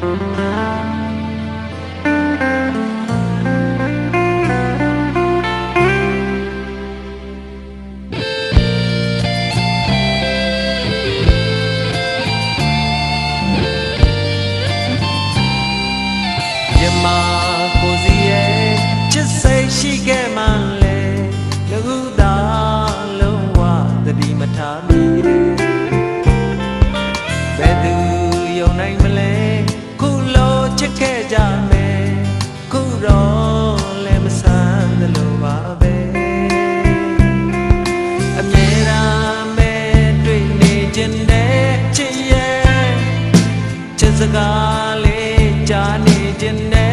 ကိုစီရဲ့ချစ်စိတ်ရှိခဲ့မှလဲလူသားလုံးဝသတိမထားမိတယ်ဘယ်သူယုံနိုင်မလဲခုလိုချစ်ခဲ့ကြမယ်ခုတော့လည်းမဆန်းသလိုပါပဲအမြဲတမ်းပဲတွေ့နေခြင်းနဲ့ချစ်ရဲ့ချစ်စကားလေးကြားနေခြင်းနဲ့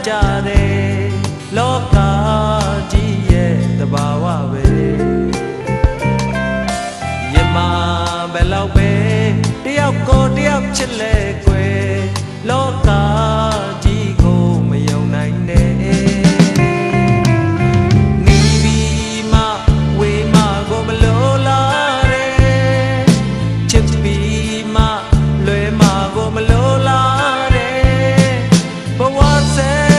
ကြတယ်လောကကြီးရဲ့တဘာဝပဲရမဘယ်လောက်ပဲတယောက်ကိုတယောက်ချစ်လဲကွယ်လောကကြီးကိုမယုံနိုင်နဲ့နေပြီးမှဝေးမှကိုမလိုလားတဲ့ချစ်ပြီးမှလွယ်မှကိုမလိုလားတဲ့ဘဝဆက်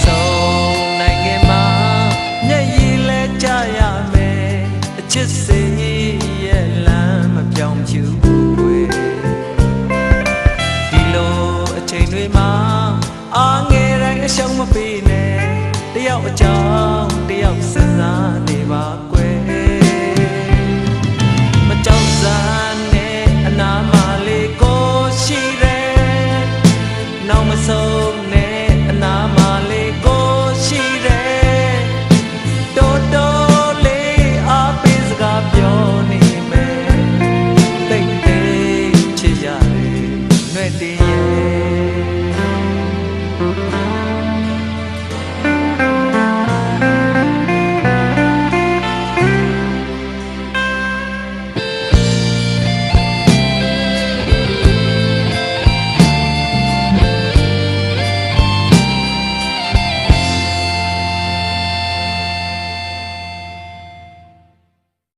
ဆုံးနိုင်ခင်မှာမျက်ရည်လဲကြရမယ်အချစ်စိတ်ရဲ့လမ်းမပြောင်းဖြူွယ်ဒီလိုအချိန်တွေမှာအားငယ်တိုင်းအရှုံးမပေးနဲ့တယောက်အကြောင်းတယောက်စဉ်းစားနေပါ